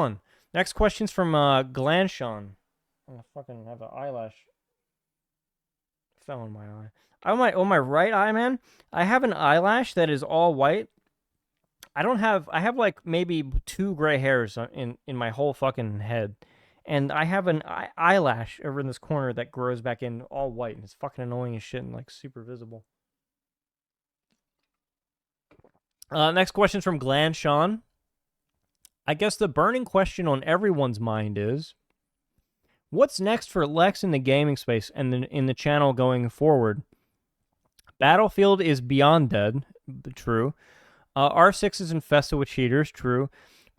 on. Next question's from Glanshon. I'm gonna fucking have an eyelash fell in my eye. On my right eye, man, I have an eyelash that is all white. I have like maybe two gray hairs in my whole fucking head. And I have an eyelash over in this corner that grows back in all white, and it's fucking annoying as shit and like super visible. Next question's from Glenn Sean. I guess the burning question on everyone's mind is, what's next for Lex in the gaming space and in the channel going forward? Battlefield is beyond dead, true. R6 is infested with cheaters, true.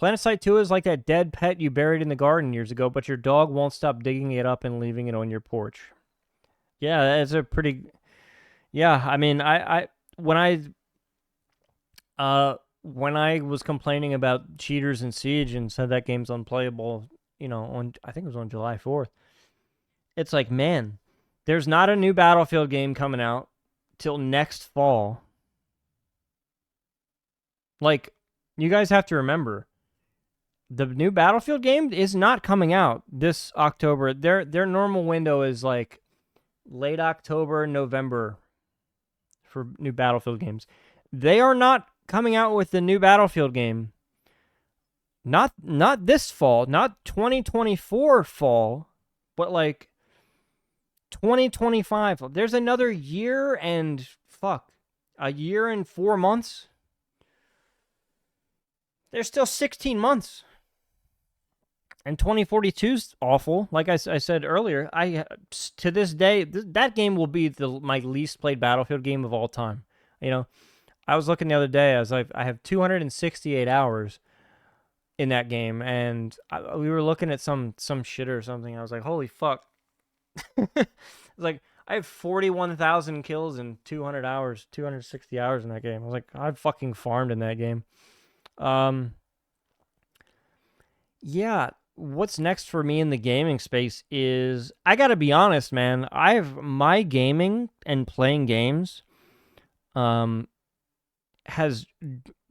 PlanetSide 2 is like that dead pet you buried in the garden years ago, but your dog won't stop digging it up and leaving it on your porch. Yeah, that's a pretty. Yeah, I mean, when I was complaining about cheaters in Siege and said that game's unplayable, on I think it was on July 4th. It's like, man, there's not a new Battlefield game coming out till next fall. Like, you guys have to remember, the new Battlefield game is not coming out this October. Their normal window is like late October, November for new Battlefield games. They are not coming out with the new Battlefield game. Not this fall, not 2024 fall, but like 2025. There's another year and a year and 4 months. There's still 16 months. And 2042's awful. Like I said earlier, to this day, that game will be my least played Battlefield game of all time. I was looking the other day. I have 268 hours in that game, and we were looking at some shit or something. I was like, holy fuck. Like, I have 41,000 kills in 200 hours, 260 hours in that game. I was like, I've fucking farmed in that game. Yeah, what's next for me in the gaming space is, I gotta be honest, man. My gaming and playing games has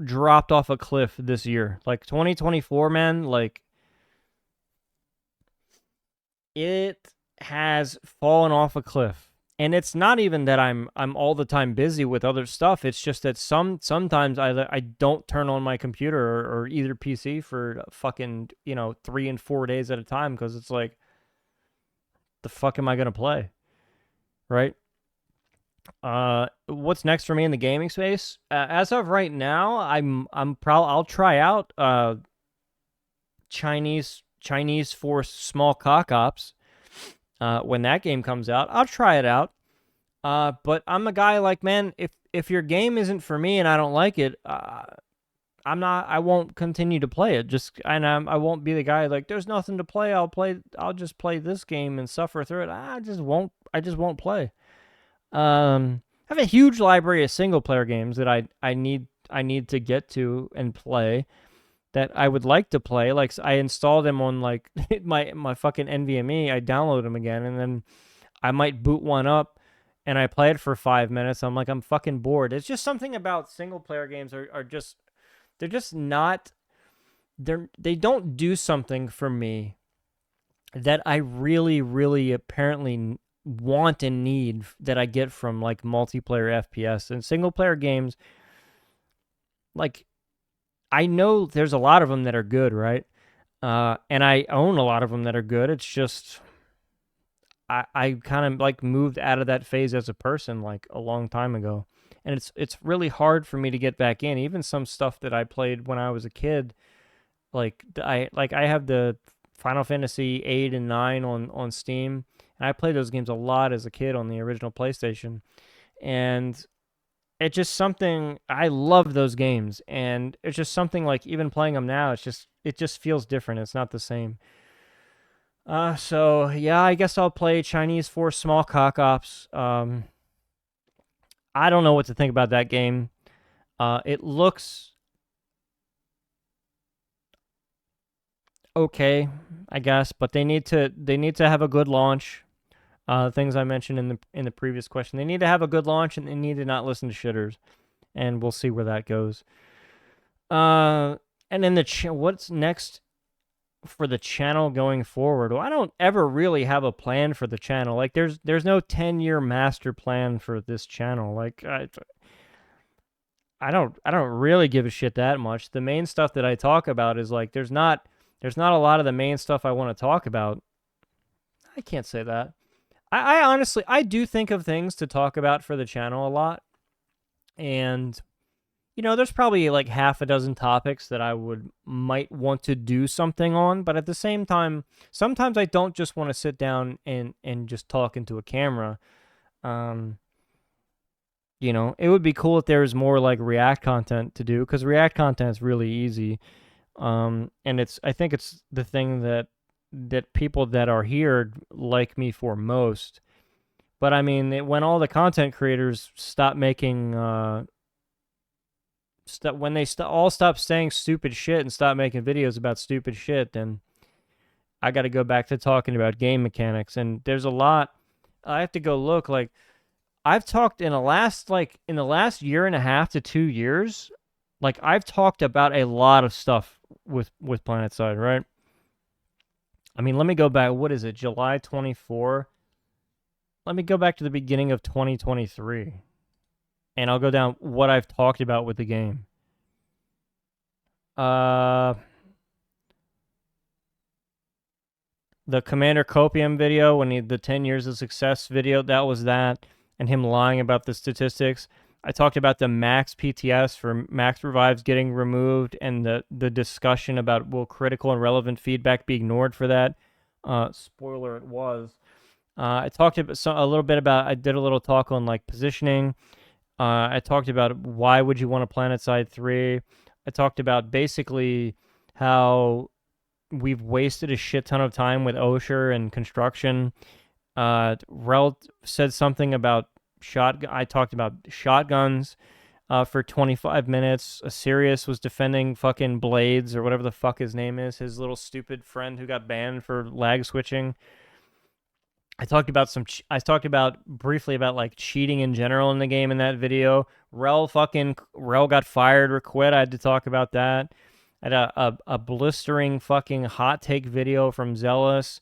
dropped off a cliff this year. Like 2024, man, like it has fallen off a cliff. And it's not even that I'm all the time busy with other stuff. It's just that sometimes I don't turn on my computer or either PC for fucking 3 and 4 days at a time, because it's like, the fuck am I gonna play, right? What's next for me in the gaming space? As of right now, I'll try out Chinese Force Small Cock Ops. When that game comes out, I'll try it out. But I'm a guy like, man, if your game isn't for me and I don't like it, I won't continue to play it. I won't be the guy like, there's nothing to play. I'll just play this game and suffer through it. I just won't play. I have a huge library of single player games that I need to get to and play, that I would like to play. Like, I installed them on like my fucking NVMe. I download them again, and then I might boot one up and I play it for 5 minutes. I'm like, I'm fucking bored. It's just something about single player games are just, they're just not, they don't do something for me that I really, really apparently want and need, that I get from like multiplayer FPS. And single player games, like, I know there's a lot of them that are good, right? And I own a lot of them that are good. It's just, I kind of like moved out of that phase as a person like a long time ago. And it's really hard for me to get back in. Even some stuff that I played when I was a kid, like I have the Final Fantasy 8 and 9 on Steam, and I played those games a lot as a kid on the original PlayStation. And it's just something, I love those games, and it's just something like, even playing them now, it just feels different. It's not the same. So yeah, I guess I'll play Chinese Force Small Cock Ops. I don't know what to think about that game. It looks okay, I guess, but they need to have a good launch. Things I mentioned in the previous question. They need to have a good launch, and they need to not listen to shitters, and we'll see where that goes. And then what's next for the channel going forward. Well, I don't ever really have a plan for the channel. Like there's no 10-year master plan for this channel. Like I don't really give a shit that much. The main stuff that I talk about is like there's not a lot of the main stuff I want to talk about. I can't say that. I honestly I do think of things to talk about for the channel a lot. And there's probably like half a dozen topics that I might want to do something on, but at the same time, sometimes I don't just want to sit down and just talk into a camera. Um, it would be cool if there was more like React content to do, because React content is really easy. And I think it's the thing that people that are here like me for most. But I mean, when all the content creators stop making when they all stop saying stupid shit and stop making videos about stupid shit, then I got to go back to talking about game mechanics. And there's a lot. I have to go look. Like I've talked in the last year and a half to 2 years. Like I've talked about a lot of stuff with PlanetSide, right? I mean, let me go back. What is it? July 24. Let me go back to the beginning of 2023. And I'll go down what I've talked about with the game. The Commander Copium video, the 10 years of success video, that was that, and him lying about the statistics. I talked about the max PTS for max revives getting removed, and the discussion about will critical and relevant feedback be ignored for that. Spoiler, it was. I talked a little bit about. I did a little talk on like positioning. I talked about why would you want a PlanetSide 3. I talked about basically how we've wasted a shit ton of time with Osher and construction. Rel said something about I talked about shotguns for 25 minutes. Sirius was defending fucking Blades or whatever the fuck his name is, his little stupid friend who got banned for lag switching. I talked about briefly about like cheating in general in the game in that video. Rel got fired or quit. I had to talk about that. I had a blistering fucking hot take video from Zealous.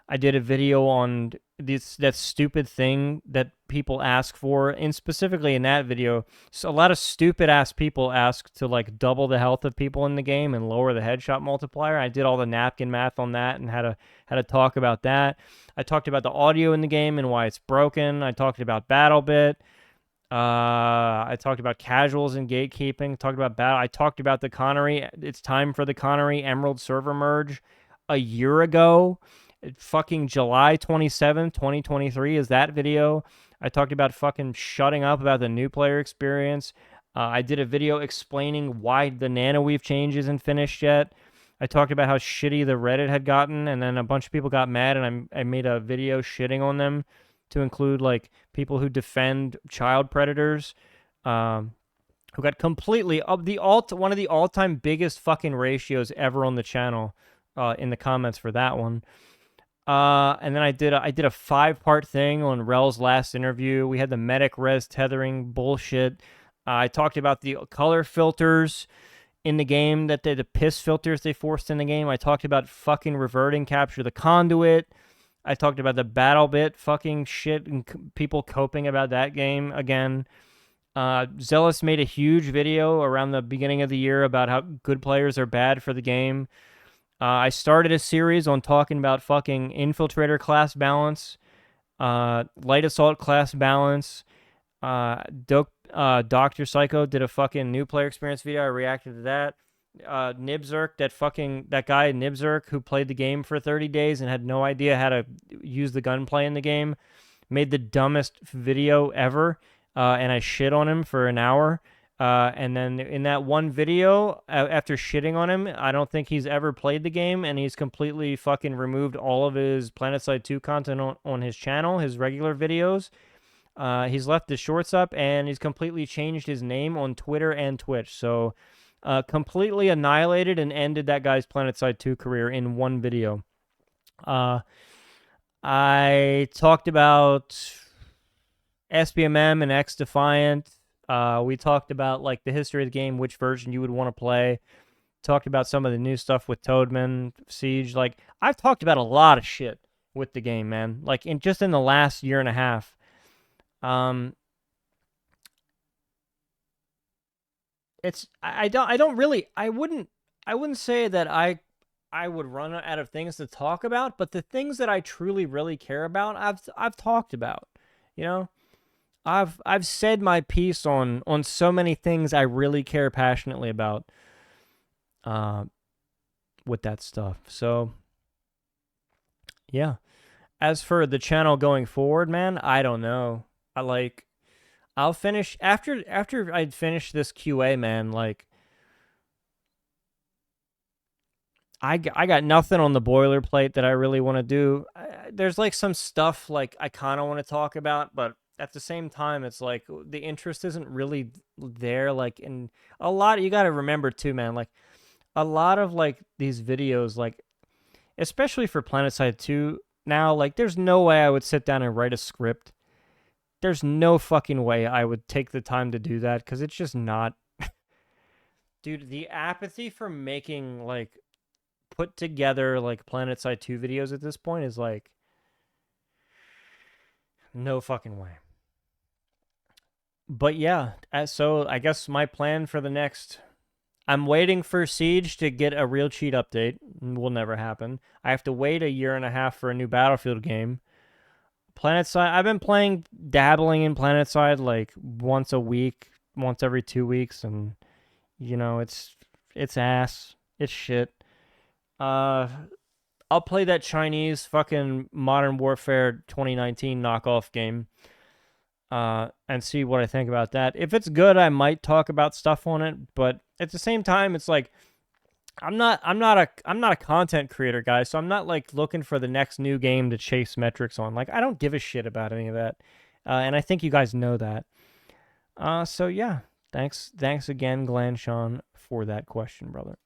I did a video on that stupid thing that people ask for, and specifically in that video, so a lot of stupid ass people ask to like double the health of people in the game and lower the headshot multiplier. I did all the napkin math on that and had to talk about that. I talked about the audio in the game and why it's broken. I talked about BattleBit. I talked about casuals and gatekeeping. Talked about battle. I talked about the Connery. It's time for the Connery Emerald server merge a year ago. Fucking July 27th, 2023 is that video. I talked about fucking shutting up about the new player experience. I did a video explaining why the Nanoweave change isn't finished yet. I talked about how shitty the Reddit had gotten, and then a bunch of people got mad, and I made a video shitting on them to include like people who defend child predators, who got completely one of the all-time biggest fucking ratios ever on the channel in the comments for that one. And then I did a 5-part thing on Rel's last interview. We had the medic res tethering bullshit. I talked about the color filters in the game, the piss filters they forced in the game. I talked about fucking reverting capture the conduit. I talked about the BattleBit fucking shit and people coping about that game again. Zealous made a huge video around the beginning of the year about how good players are bad for the game. I started a series on talking about fucking Infiltrator class balance, Light Assault class balance. Dr. Psycho did a fucking new player experience video. I reacted to that. Nibzerk, that guy Nibzerk who played the game for 30 days and had no idea how to use the gunplay in the game, made the dumbest video ever, and I shit on him for an hour. And then in that one video, after shitting on him, I don't think he's ever played the game, and he's completely fucking removed all of his PlanetSide 2 content on his channel, his regular videos. He's left the shorts up, and he's completely changed his name on Twitter and Twitch. So completely annihilated and ended that guy's PlanetSide 2 career in one video. I talked about SBMM and XDefiant. We talked about like the history of the game, which version you would want to play. talked about some of the new stuff with Toadman, Siege. Like, I've talked about a lot of shit with the game, man. Like, in the last year and a half. It's I don't really I wouldn't say that I would run out of things to talk about, but the things that I truly really care about, I've talked about. You know, I've said my piece on so many things I really care passionately about. With that stuff. So yeah. As for the channel going forward, man, I don't know. I'll finish after I'd finish this QA, man. Like, I got nothing on the boilerplate that I really want to do. There's like some stuff like I kind of want to talk about, but at the same time, it's like the interest isn't really there. Like, in a lot, you got to remember too, man. Like, a lot of like these videos, like especially for PlanetSide 2 now, like there's no way I would sit down and write a script. There's no fucking way I would take the time to do that because it's just not. Dude, the apathy for making like put together like PlanetSide 2 videos at this point is like no fucking way. But yeah, so I guess my plan for the next, I'm waiting for Siege to get a real cheat update. Will never happen. I have to wait a year and a half for a new Battlefield game. PlanetSide, I've been dabbling in PlanetSide like once a week, once every 2 weeks, and you know, it's ass. It's shit. I'll play that Chinese fucking Modern Warfare 2019 knockoff game. And see what I think about that. If it's good, I might talk about stuff on it, but at the same time, it's like I'm not a content creator, guys, so I'm not like looking for the next new game to chase metrics on. Like, I don't give a shit about any of that. And I think you guys know that. So yeah, thanks again, Glenn Sean, for that question, brother.